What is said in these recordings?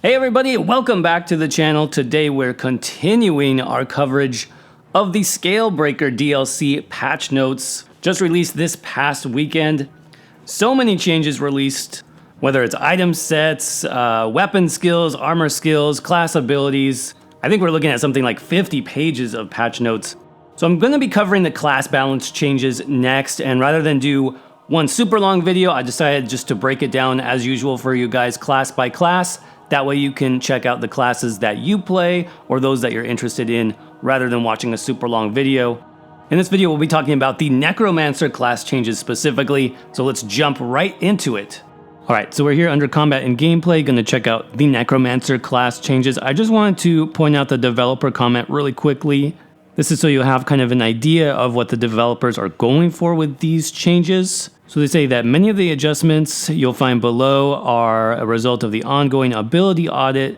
Hey everybody, welcome back to the channel. Today we're continuing our coverage of the Scalebreaker DLC patch notes just released this past weekend. So many changes released, whether it's item sets, weapon skills, armor skills, class abilities. I think we're looking at something like 50 pages of patch notes. So I'm going to be covering the class balance changes next, and rather than do one super long video, I decided just to break it down as usual for you guys class by class. That way you can check out the classes that you play or those that you're interested in rather than watching a super long video. In this video, we'll be talking about the Necromancer class changes specifically, so let's jump right into it. Alright, so we're here under combat and gameplay, gonna check out the Necromancer class changes. I just wanted to point out the developer comment really quickly. This is so you have kind of an idea of what the developers are going for with these changes. So they say that many of the adjustments you'll find below are a result of the ongoing ability audit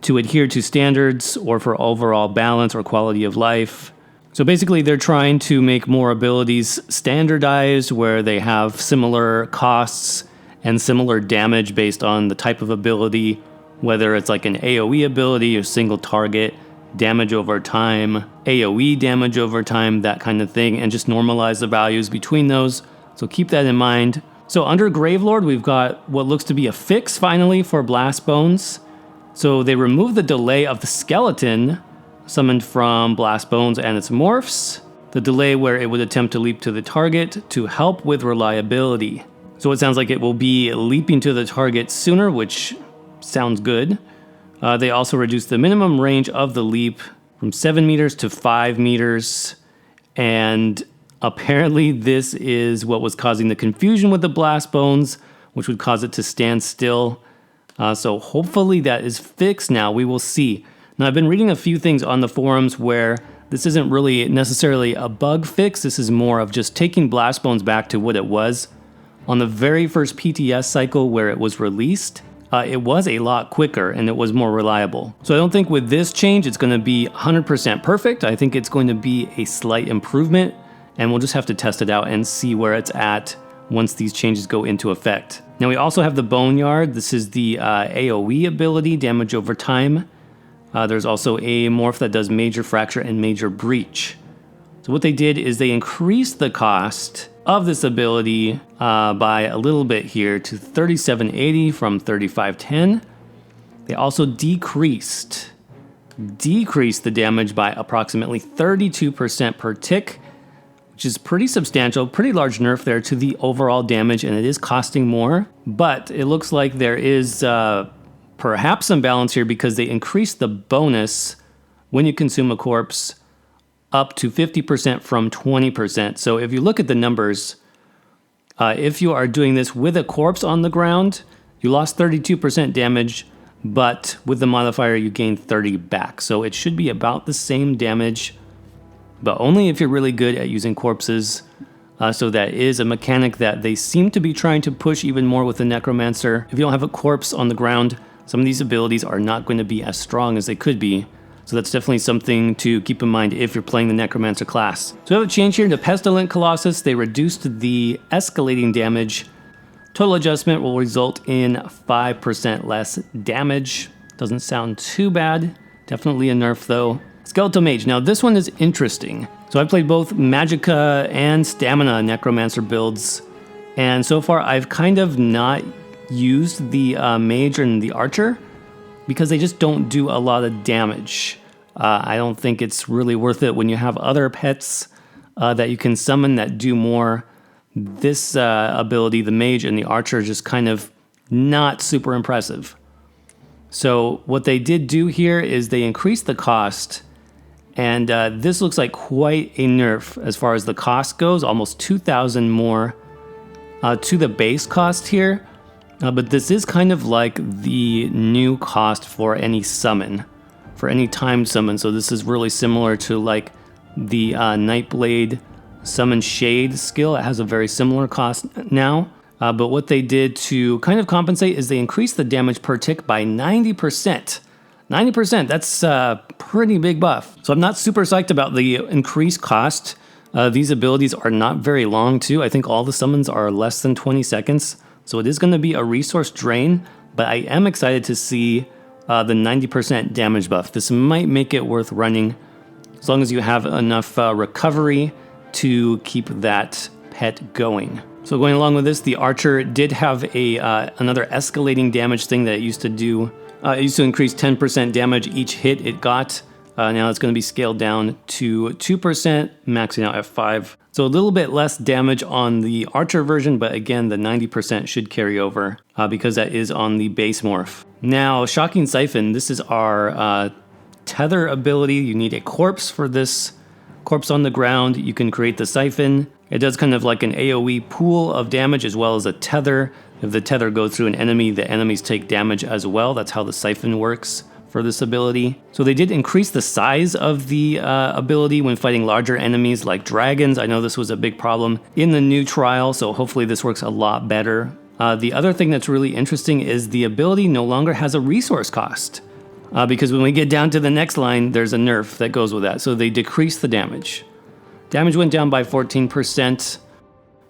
to adhere to standards or for overall balance or quality of life. So basically they're trying to make more abilities standardized where they have similar costs and similar damage based on the type of ability, whether it's like an AoE ability or single target, damage over time, AoE damage over time, that kind of thing, and just normalize the values between those. So keep that in mind. So under Gravelord, we've got what looks to be a fix finally for Blastbones. So they removed the delay of the skeleton summoned from Blastbones and its morphs. The delay where it would attempt to leap to the target to help with reliability. So it sounds like it will be leaping to the target sooner, which sounds good. They also reduced the minimum range of the leap from 7 meters to 5 meters. And apparently this is what was causing the confusion with the Blastbones, which would cause it to stand still. So hopefully that is fixed now. We will see. Now I've been reading a few things on the forums where this isn't really necessarily a bug fix. This is more of just taking Blastbones back to what it was. On the very first PTS cycle where it was released, it was a lot quicker and it was more reliable. So I don't think with this change it's going to be 100% perfect. I think it's going to be a slight improvement. And we'll just have to test it out and see where it's at once these changes go into effect. Now we also have the Boneyard. This is the AoE ability, damage over time. There's also a morph that does major fracture and major breach. So what they did is they increased the cost of this ability by a little bit here to 3780 from 3510. They also decreased the damage by approximately 32% per tick, which is pretty substantial, pretty large nerf there to the overall damage, and it is costing more. But it looks like there is perhaps some balance here because they increased the bonus when you consume a corpse up to 50% from 20%. So if you look at the numbers, if you are doing this with a corpse on the ground, you lost 32% damage, but with the modifier you gain 30 back. So it should be about the same damage, but only if you're really good at using corpses. So that is a mechanic that they seem to be trying to push even more with the Necromancer. If you don't have a corpse on the ground, some of these abilities are not going to be as strong as they could be. So that's definitely something to keep in mind if you're playing the Necromancer class. So we have a change here to Pestilent Colossus. They reduced the escalating damage. Total adjustment will result in 5% less damage. Doesn't sound too bad. Definitely a nerf though. Skeletal Mage. Now this one is interesting. So I've played both Magicka and Stamina Necromancer builds, and so far I've kind of not used the Mage and the Archer because they just don't do a lot of damage. I don't think it's really worth it when you have other pets that you can summon that do more. This ability, the Mage and the Archer, is just kind of not super impressive. So what they did do here is they increased the cost. And this looks like quite a nerf as far as the cost goes, almost 2,000 more to the base cost here. But this is kind of like the new cost for any summon, for any timed summon. So this is really similar to like the Nightblade Summon Shade skill. It has a very similar cost now. But what they did to kind of compensate is they increased the damage per tick by 90%. 90%, that's a pretty big buff. So I'm not super psyched about the increased cost. These abilities are not very long too. I think all the summons are less than 20 seconds. So it is going to be a resource drain, but I am excited to see the 90% damage buff. This might make it worth running as long as you have enough recovery to keep that pet going. So going along with this, the archer did have another escalating damage thing that it used to do. It used to increase 10% damage each hit it got. Now it's going to be scaled down to 2%, maxing out at 5. So a little bit less damage on the archer version, but again, the 90% should carry over because that is on the base morph. Now, Shocking Siphon, this is our tether ability. You need a corpse for this. Corpse on the ground, you can create the siphon. It does kind of like an AoE pool of damage as well as a tether. If the tether goes through an enemy, the enemies take damage as well. That's how the siphon works for this ability. So they did increase the size of the ability when fighting larger enemies like dragons. I know this was a big problem in the new trial, so hopefully this works a lot better. The other thing that's really interesting is the ability no longer has a resource cost. Because when we get down to the next line, there's a nerf that goes with that. So they decreased the damage. Damage went down by 14%.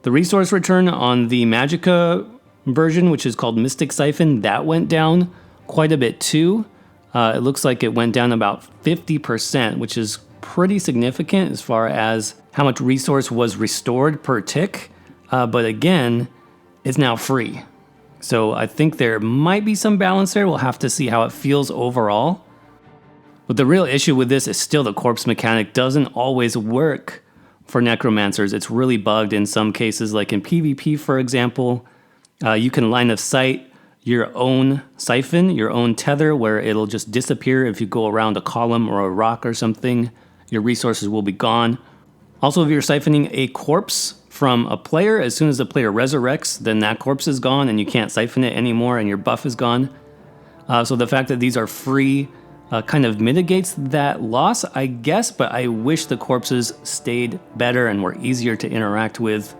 The resource return on the Magicka version, which is called Mystic Siphon, that went down quite a bit too. It looks like it went down about 50%, which is pretty significant as far as how much resource was restored per tick. But again, it's now free. So I think there might be some balance there. We'll have to see how it feels overall. But the real issue with this is still the corpse mechanic doesn't always work for necromancers. It's really bugged in some cases, like in PvP, for example. You can line of sight your own siphon, your own tether, where it'll just disappear if you go around a column or a rock or something. Your resources will be gone. Also, if you're siphoning a corpse from a player, as soon as the player resurrects, then that corpse is gone and you can't siphon it anymore and your buff is gone. So the fact that these are free kind of mitigates that loss, I guess, but I wish the corpses stayed better and were easier to interact with.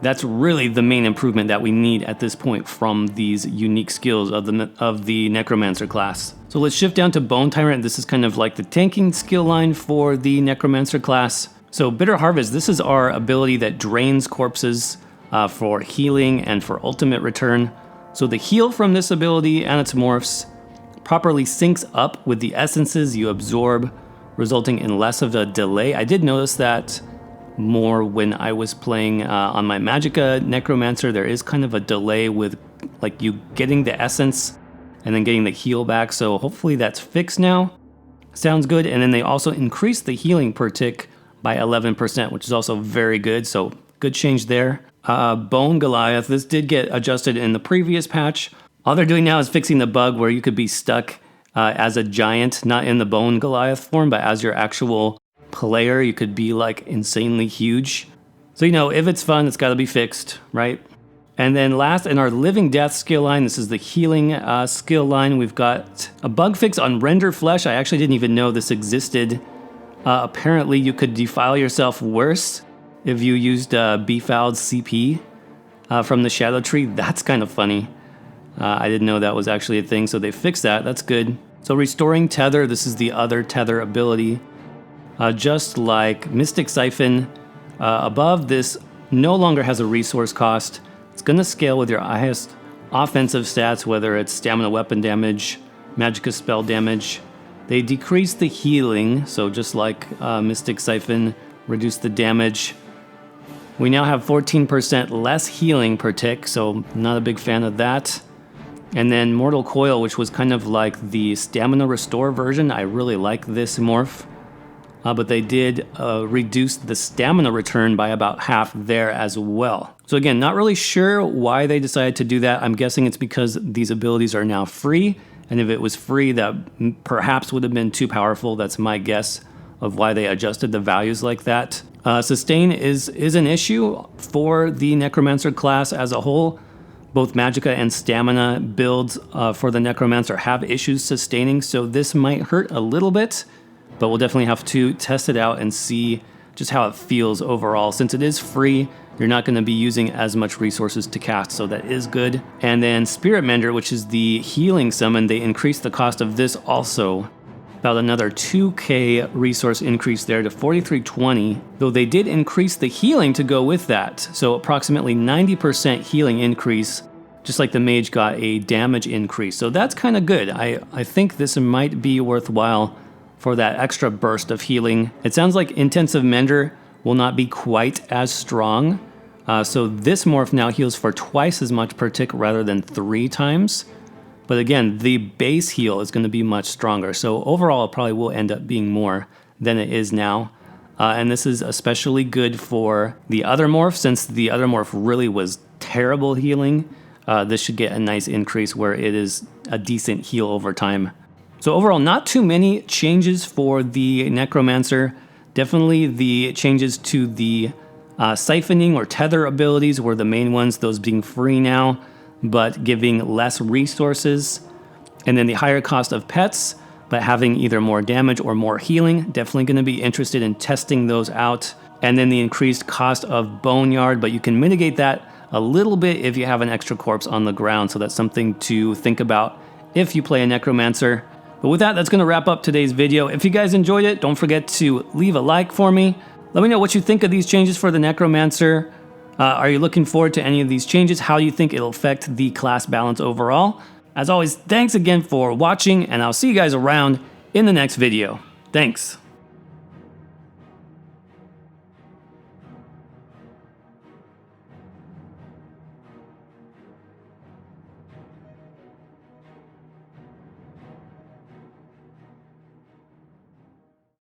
That's really the main improvement that we need at this point from these unique skills of the Necromancer class. So let's shift down to Bone Tyrant. This is kind of like the tanking skill line for the Necromancer class. So Bitter Harvest, this is our ability that drains corpses for healing and for ultimate return. So the heal from this ability and its morphs properly syncs up with the essences you absorb, resulting in less of a delay. I did notice that more when I was playing on my Magicka Necromancer. There is kind of a delay with like you getting the essence and then getting the heal back. So hopefully that's fixed now. Sounds good. And then they also increased the healing per tick by 11%, which is also very good. So good change there. Bone Goliath, this did get adjusted in the previous patch. All they're doing now is fixing the bug where you could be stuck as a giant, not in the Bone Goliath form, but as your actual player, you could be like insanely huge. So, you know, if it's fun, it's got to be fixed, right? And then last in our Living Death skill line, this is the healing skill line. We've got a bug fix on Render Flesh. I actually didn't even know this existed. Apparently, you could defile yourself worse if you used Befouled CP from the Shadow Tree. That's kind of funny. I didn't know that was actually a thing, so they fixed that. That's good. So Restoring Tether, this is the other tether ability. Just like Mystic Siphon, above this no longer has a resource cost. It's going to scale with your highest offensive stats, whether it's stamina weapon damage, Magicka spell damage. They decrease the healing, so just like Mystic Siphon, reduce the damage. We now have 14% less healing per tick, so not a big fan of that. And then Mortal Coil, which was kind of like the Stamina Restore version. I really like this morph. But they did reduce the stamina return by about half there as well. So again, not really sure why they decided to do that. I'm guessing it's because these abilities are now free. And if it was free, that perhaps would have been too powerful. That's my guess of why they adjusted the values like that. Sustain is an issue for the Necromancer class as a whole. Both Magicka and Stamina builds for the Necromancer have issues sustaining, so this might hurt a little bit, but we'll definitely have to test it out and see just how it feels overall. Since it is free, you're not going to be using as much resources to cast, so that is good. And then Spirit Mender, which is the healing summon, they increased the cost of this also. About another 2k resource increase there to 4320, though they did increase the healing to go with that. So approximately 90% healing increase just like the mage got a damage increase. So that's kind of good. I think this might be worthwhile for that extra burst of healing. It sounds like Intensive Mender will not be quite as strong. So this morph now heals for twice as much per tick rather than 3 times. But again, the base heal is going to be much stronger. So overall, it probably will end up being more than it is now. And this is especially good for the other morph, since the other morph really was terrible healing. This should get a nice increase where it is a decent heal over time. So overall, not too many changes for the Necromancer. Definitely the changes to the siphoning or tether abilities were the main ones, those being free now, but giving less resources. And then the higher cost of pets, but having either more damage or more healing. Definitely going to be interested in testing those out. And then the increased cost of Boneyard, but you can mitigate that a little bit if you have an extra corpse on the ground. So that's something to think about if you play a Necromancer. But with that, that's going to wrap up today's video. If you guys enjoyed it, don't forget to leave a like for me. Let me know what you think of these changes for the Necromancer. Are you looking forward to any of these changes? How do you think it'll affect the class balance overall? As always, thanks again for watching, and I'll see you guys around in the next video. Thanks.